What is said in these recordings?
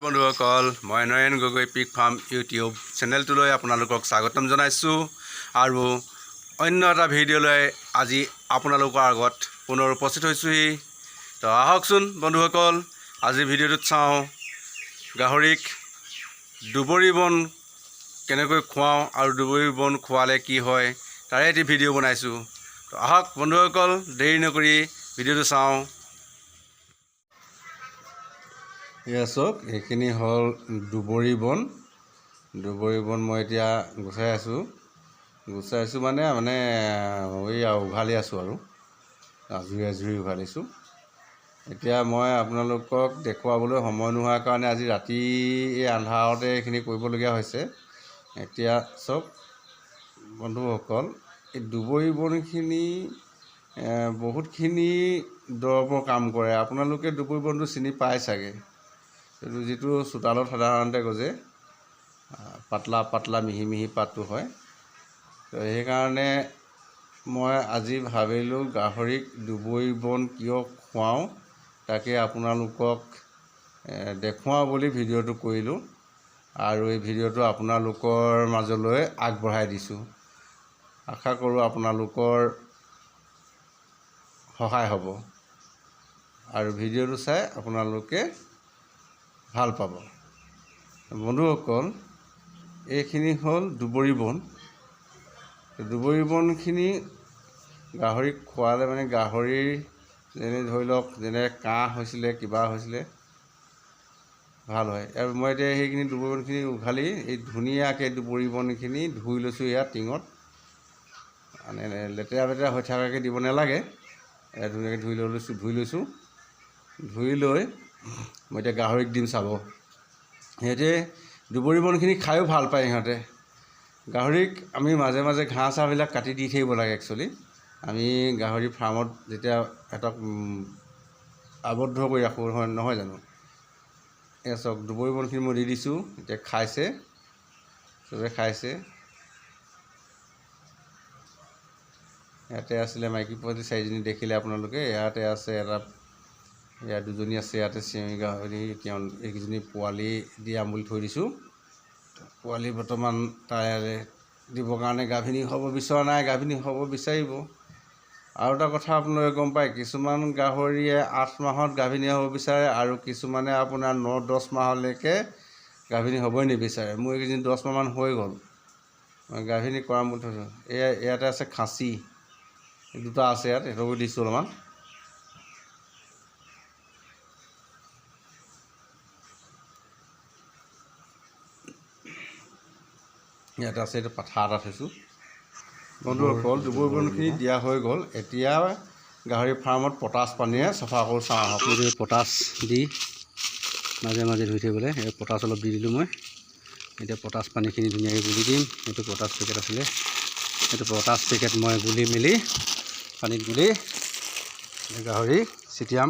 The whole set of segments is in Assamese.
বন্ধুসকল মই নয়ন গগৈ পিক ফাৰ্ম ইউটিউব চেনেলটোলৈ আপোনালোকক স্বাগতম জনাইছোঁ আৰু অন্য এটা ভিডিঅ'লৈ আজি আপোনালোকৰ আগত পুনৰ উপস্থিত হৈছোঁহি। তো আহকচোন বন্ধুসকল, আজি ভিডিঅ'টোত চাওঁ গাহৰিক দুবৰি বন কেনেকৈ খুৱাওঁ আৰু দুবৰি বন খোৱালে কি হয় তাৰে এটি ভিডিঅ' বনাইছোঁ। তো আহক বন্ধুসকল, দেৰি নকৰি ভিডিঅ'টো চাওঁ। এয়া চাওক, এইখিনি হ'ল দুবৰি বন মই এতিয়া গুচাই আছোঁ মানে এই উঘালি আছোঁ আৰু আজুৰি উঘালিছোঁ। এতিয়া মই আপোনালোকক দেখুৱাবলৈ সময় নোহোৱাৰ কাৰণে আজি ৰাতি এই আন্ধাৰতে এইখিনি কৰিবলগীয়া হৈছে। এতিয়া চাওক বন্ধুসকল, এই দুবৰি বনখিনি বহুতখিনি দৰৱৰ কাম কৰে। আপোনালোকে দুবৰি বনটো চিনি পায় চাগে, এইটো যিটো চোতালত সাধাৰণতে গজে, পাতলা মিহি পাতটো হয়। তো সেইকাৰণে মই আজি ভাবিলোঁ গাহৰিক দুবৰি বন কিয় খুৱাওঁ তাকে আপোনালোকক দেখুৱাওঁ বুলি ভিডিঅ'টো কৰিলোঁ আৰু এই ভিডিঅ'টো আপোনালোকৰ মাজলৈ আগবঢ়াই দিছোঁ। আশা কৰোঁ আপোনালোকৰ সহায় হ'ব আৰু ভিডিঅ'টো চাই আপোনালোকে ভাল পাব। বন্ধুসকল, এইখিনি হ'ল দুবৰি বনখিনি গাহৰিক খোৱালে মানে গাহৰিৰ ধৰি লওক যেনে কাহ হৈছিলে, কিবা হৈছিলে ভাল হয়। আৰু মই এতিয়া সেইখিনি দুবৰি বনখিনি উঘালি এই ধুনীয়াকৈ দুবৰি বনখিনি ধুই লৈছোঁ। ইয়াত টিঙত মানে লেতেৰা হৈ থকাকৈ দিব নালাগে, ধুনীয়াকৈ ধুই লৈছোঁ। ধুই লৈ মই এতিয়া গাহৰিক দিম চাব। সিহঁতে দুবৰি বনখিনি খায়ো ভাল পায়। সিহঁতে গাহৰিক আমি মাজে মাজে ঘাঁহ চাহবিলাক কাটি দি থাকিব লাগে। একচুৱেলি আমি গাহৰি ফাৰ্মত যেতিয়া সিহঁতক আবদ্ধ কৰি ৰাখোঁ নহয় জানো। এয়া চাওক, দুবৰি বনখিনি মই দি দিছোঁ। এতিয়া খাইছে, চবে খাইছে। ইয়াতে আছিলে মাইকী পোৱালি 4জনী দেখিলে আপোনালোকে। ইয়াতে আছে ইয়াত 2জনী আছে। ইয়াতে চিঞৰি গাহৰি এইকেইজনী পোৱালি দিয়াম বুলি থৈ দিছোঁ। পোৱালি বৰ্তমান তাৰে দিবৰ কাৰণে গাভিনী হ'ব বিচৰা নাই, গাভিনী হ'ব বিচাৰিব। আৰু এটা কথা আপোনালোকে গম পায়, কিছুমান গাহৰিয়ে 8 মাহত গাভিনী হ'ব বিচাৰে আৰু কিছুমানে আপোনাৰ 9-10 মাহলৈকে গাভিনী হ'বই নিবিচাৰে। মোৰ এইকেইদিন 10 মাহমান হৈ গ'ল, মই গাভিনী কৰাম বুলি থৈছোঁ। ইয়াতে আছে খাচী, 2টা আছে ইয়াত, সিহঁতকো দিছোঁ অলপমান। ইয়াতে আছে, এইটো পাঠা এটা থৈছোঁ। বন্ধুসকল, দুবৰি বনখিনি দিয়া হৈ গ'ল। এতিয়া গাহৰি ফাৰ্মত পটাছ পানীৰে চফা কৰোঁ চাওঁ আহক। পটাছ দি মাজে মাজে ধুই থাকিবলৈ, এই পটাছ অলপ দি দিলোঁ মই। এতিয়া পটাছ পানীখিনি ধুনীয়াকৈ গুলি দিম। এইটো পটাছ পেকেট আছিলে, এইটো পটাছ পেকেট মই গুলি মেলি পানীত গুলি গাহৰি ছিটিয়াম।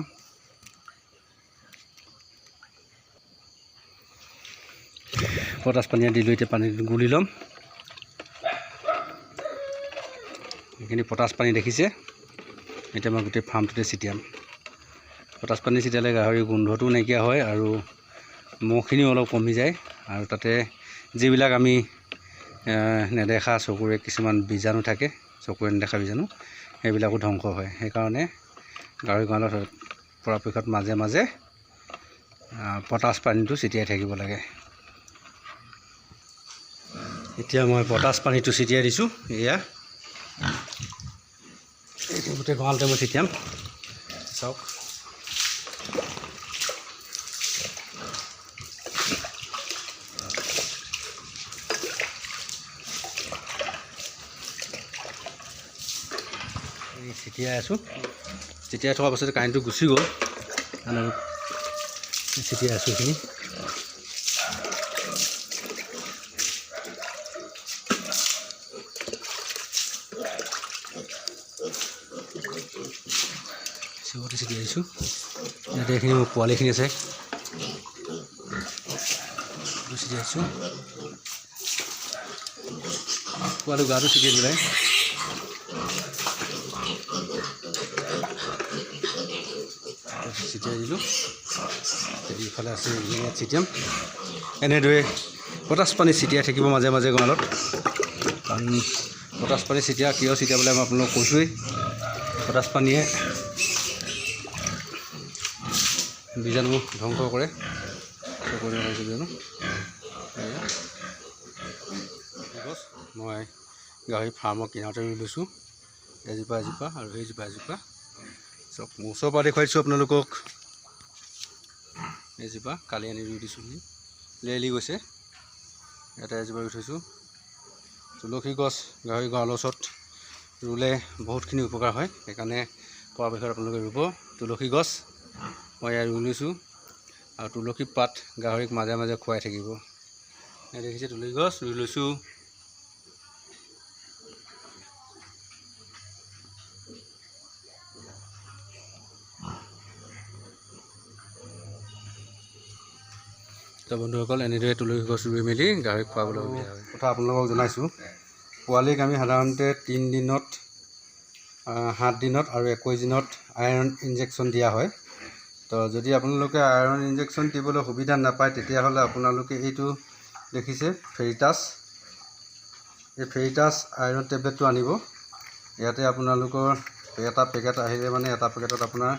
পটাছ পানীয়ে দিলোঁ, এতিয়া পানীত গুলি ল'ম। এইখিনি পটাছ পানী দেখিছে, এতিয়া মই গোটেই ফাৰ্মটোতে ছিটিয়াম। পটাছ পানী ছিটিয়ালে গাহৰিৰ গোন্ধটোও নাইকিয়া হয় আৰু মহখিনিও অলপ কমি যায়। আৰু তাতে যিবিলাক আমি নেদেখা চকুৰে কিছুমান বীজাণু থাকে, চকুৰে নেদেখা বীজাণু, সেইবিলাকো ধ্বংস হয়। সেইকাৰণে গাহৰি গঁৰালত পৰাপক্ষত মাজে মাজে পটাছ পানীটো ছিটিয়াই থাকিব লাগে। এতিয়া মই পটাছ পানীটো ছিটিয়াই দিছোঁ। এয়া এইটো গোটেই গঁৰালতে মই ছিটিয়াম, চাওক। ছিটিয়াই আছোঁ। ছিটিয়াই থকাৰ পাছতে কাৰেণ্টটো গুচি গ'ল আৰু ছিটিয়াই আছোঁ এইখিনি। চবতে ছিটিয়াই দিছোঁ। ইয়াতে এইখিনি মোৰ পোৱালিখিনি আছে, ছিটিয়াই দিছোঁ। পোৱালি গাটো ছিটিয়াই দিলে। ছিটিয়াই দিলোঁ। ইফালে আছে ইয়াত ছিটিয়াম এনেদৰে পটাছ পানী ছিটিয়াই থাকিব মাজে মাজে গঁৰালত পটাছ পানী কিয় ছিটিয়াবলৈ মই আপোনালোকক কৈছোঁৱেই পটাছ পানীয়ে বীজাণু ধ্বংস কৰে গছ মই গাহৰি ফাৰ্মৰ কিনাৰতে ৰুই লৈছোঁ এজোপা আৰু সেইজোপা চব মোৰ ওচৰৰ পৰা দেখুৱাই দিছোঁ আপোনালোকক এজোপা কালি আনি ৰুই দিছোঁ লেৰেলি গৈছে ইয়াতে এজোপা ৰুই থৈছোঁ তুলসী গছ গাহৰি গঁৰালৰ ওচৰত ৰুলে বহুতখিনি উপকাৰ হয় সেইকাৰণে পৰাপক্ষত আপোনালোকে ৰুব তুলসী গছ মই ইয়াত ৰুই লৈছোঁ আৰু তুলসী পাত গাহৰিক মাজে মাজে খুৱাই থাকিব ইয়াত দেখিছে তুলসী গছ ৰুই লৈছোঁ তো বন্ধুসকল এনেদৰে তুলসী গছ ৰুই মেলি গাহৰিক খুৱাবলৈ সুবিধা হয় কথা আপোনালোকক জনাইছোঁ পোৱালিক আমি সাধাৰণতে 3 দিনত 7 দিনত আৰু 21 দিনত আইৰণ ইনজেকশ্যন দিয়া হয় তো যদি আপোনালোকে আইৰণ ইনজেকশ্যন দিবলৈ সুবিধা নাপায় তেতিয়াহ'লে আপোনালোকে এইটো দেখিছে ফেৰিটাছ এই ফেৰিটাছ আইৰণ টেবলেটটো আনিব ইয়াতে আপোনালোকৰ এটা পেকেট আহিলে মানে এটা পেকেটত আপোনাৰ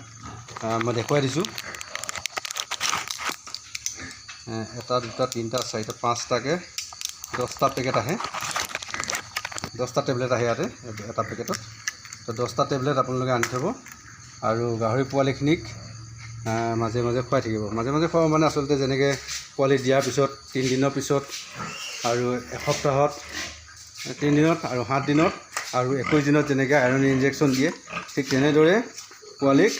মই দেখুৱাই দিছোঁ এটা দুটা তিনিটা চাৰিটা পাঁচটাকৈ 10টা পেকেট আহে 10টা টেবলেট আহে ইয়াতে এটা পেকেটত তো 10টা টেবলেট আপোনালোকে আনি থ'ব আৰু গাহৰি পোৱালিখিনিক মাজে মাজে খুৱাই থাকিব মাজে মাজে খুৱাব মানে আচলতে যেনেকৈ পোৱালি দিয়াৰ পিছত 3 দিনৰ পিছত আৰু এসপ্তাহত 3 দিনত আৰু 7 দিনত আৰু 21 দিনত যেনেকৈ আইৰণ ইনজেকশ্যন দিয়ে ঠিক তেনেদৰে পোৱালিক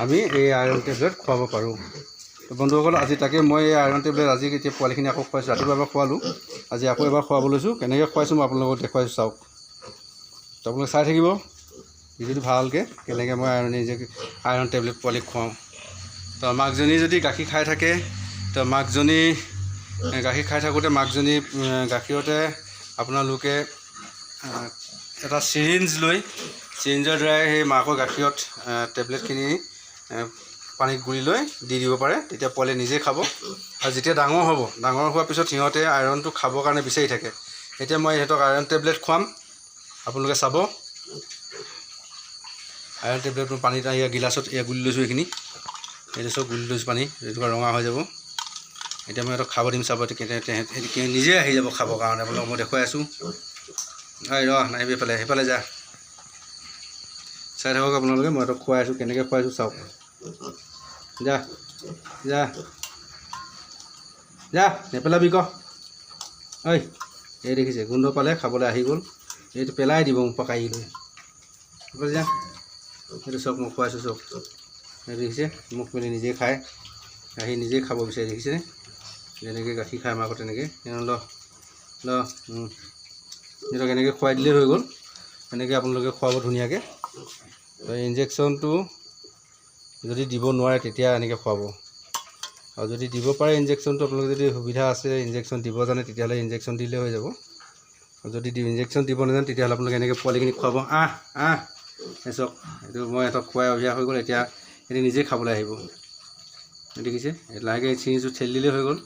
আমি এই আইৰণ টেবলেট খুৱাব পাৰোঁ তো বন্ধুসকল আজি তাকে মই এই আইৰণ টেবলেট আজি এতিয়া পোৱালিখিনি আকৌ খুৱাইছোঁ ৰাতিপুৱা এবাৰ খোৱালোঁ আজি আকৌ এবাৰ খুৱাব লৈছোঁ কেনেকৈ খুৱাইছোঁ মই আপোনালোকক দেখুৱাইছোঁ চাওক তো আপোনালোকে চাই থাকিব ভিডিঅ'টো ভালকৈ কেনেকৈ মই আইৰণ টেবলেট পোৱালিক খুৱাওঁ তো মাকজনী যদি গাখীৰ খাই থাকে তো মাকজনী গাখীৰ খাই থাকোঁতে মাকজনী গাখীৰতে আপোনালোকে এটা চিৰিঞ্জ লৈ চিৰিঞ্জৰ দ্বাৰাই সেই মাকৰ গাখীৰত টেবলেটখিনি পানীত গুলি লৈ দি দিব পাৰে তেতিয়া পোৱালি নিজেই খাব আৰু যেতিয়া ডাঙৰ হ'ব ডাঙৰ হোৱাৰ পিছত সিহঁতে আইৰণটো খাবৰ কাৰণে বিচাৰি থাকে এতিয়া মই সিহঁতক আইৰণ টেবলেট খুৱাম আপোনালোকে চাব আইৰণ টেবলেট পানীত ইয়াৰ গিলাচত এয়া গুলি লৈছোঁ এইখিনি এইটো চব গুলি লৈছোঁ পানী এইটো ৰঙা হৈ যাব এতিয়া মই সিহঁতক খাব দিম চাব নিজে আহি যাব খাবৰ কাৰণে আপোনালোকক মই দেখুৱাই আছোঁ নাহিবি সেইফালে যা চাই থাকক আপোনালোকে মই সিহঁতক খুৱাই আছোঁ কেনেকৈ খুৱাইছোঁ চাওক যা যা যা নেপেলাবি ক ঐ এই দেখিছে গোন্ধ পালে খাবলৈ আহি গ'ল এইটো পেলাই দিব মোক পকাই লৈ যা এইটো চব মই খুৱাইছোঁ চব এইটো দেখিছে মোক মেলি নিজে খায় আহি নিজেই খাব বিচাৰি দেখিছেনে যেনেকৈ গাখীৰ খায় মাকৰ তেনেকৈ সিহঁতক এনেকৈ খুৱাই দিলেই হৈ গ'ল এনেকৈ আপোনালোকে খুৱাব ধুনীয়াকৈ তো ইনজেকশ্যনটো যদি দিব নোৱাৰে তেতিয়া এনেকৈ খুৱাব আৰু যদি দিব পাৰে ইনজেকশ্যনটো আপোনালোকে যদি সুবিধা আছে ইনজেকশ্যন দিব জানে তেতিয়াহ'লে ইনজেকশ্যন দিলে হৈ যাব আৰু যদি ইনজেকশ্যন দিব নাজানে তেতিয়াহ'লে আপোনালোকে এনেকৈ পোৱালিখিনি খুৱাব এই চাওক এইটো মই সিহঁতক খুৱাই অভ্যাস হৈ গ'ল এতিয়া সিহঁতে নিজেই খাবলৈ আহিব দেখিছে লাহেকৈ চিৰিঞ্জটো ঠেলি দিলেই হৈ গ'ল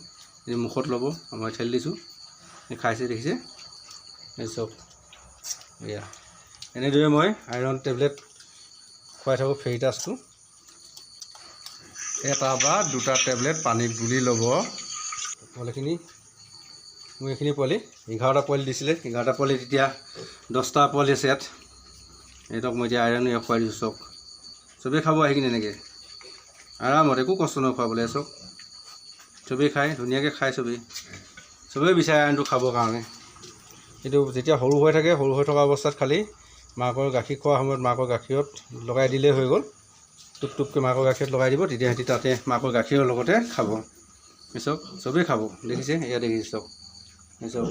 এই মুখত ল'ব মই ঠেলি দিছোঁ খাইছে দেখিছে এই চাওক এয়া এনেদৰে মই আইৰণ টেবলেট খুৱাই থাকোঁ ফেৰিটাছটো এটা বা দুটা টেবলেট পানীত গুলি ল'ব পোৱালিখিনি মোৰ এইখিনি পোৱালি 11টা পোৱালি দিছিলে 11টা পোৱালি তেতিয়া 10টা পোৱালি আছে ইয়াত সিহঁতক মই এতিয়া আইৰণ খুৱাই দিছোঁ চব চবেই খাব আহি কিনে এনেকৈ আৰামত একো কষ্ট নহয় খুৱাবলৈ চব চবেই খায় ধুনীয়াকৈ খায় চবেই বিচাৰে আইৰণটো খাবৰ কাৰণে কিন্তু যেতিয়া সৰু হৈ থাকে সৰু হৈ থকা অৱস্থাত খালি মাকৰ গাখীৰ খোৱাৰ সময়ত মাকৰ গাখীৰত লগাই দিলেই হৈ গ'ল টুপ টুপকৈ মাকৰ গাখীৰত লগাই দিব তেতিয়া সিহঁতি তাতে মাকৰ গাখীৰৰ লগতে খাব চব চবেই খাব দেখিছে এয়া দেখিছে চব চব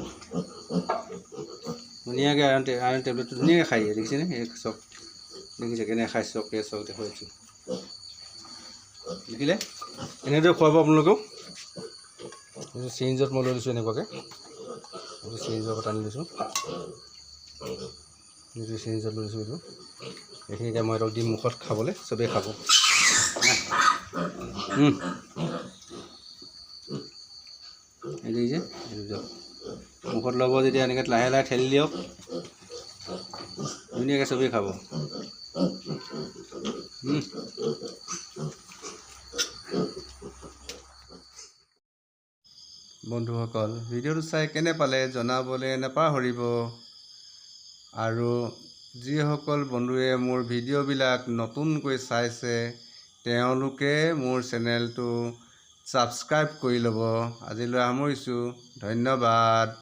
ধুনীয়াকৈ আইৰণ টেবলেটটো ধুনীয়াকৈ খাই দিয়ে দেখিছেনে এই চব দেখিছে কেনেকৈ খাইছে চব এই চব দেখুৱাইছোঁ দেখিলে এনেদৰে খুৱাব আপোনালোকেও এইটো চিৰিঞ্জত মই লৈ লৈছোঁ এনেকুৱাকৈ এইটো চিৰিঞ্জৰ কথা আনি লৈছোঁ যিটো চিৰিঞ্জত লৈ লৈছোঁ এইটো এইখিনি এতিয়া মই সিহঁতক দিম মুখত খাবলৈ চবেই খাব এই দেখিছে এইটো দিয়ক মুখত ল'ব যেতিয়া এনেকৈ লাহে লাহে ঠেলি দিয়ক ধুনীয়াকৈ চবেই খাব বন্ধুসকল ভিডিঅ'টো চাই কেনে পালে জনাবলৈ নাপাহৰিব আৰু যিসকল বন্ধুৱে মোৰ ভিডিঅ'বিলাক নতুনকৈ চাইছে তেওঁলোকে মোৰ চেনেলটো ছাবস্ক্ৰাইব কৰি ল'ব আজিলৈ সামৰিছোঁ ধন্যবাদ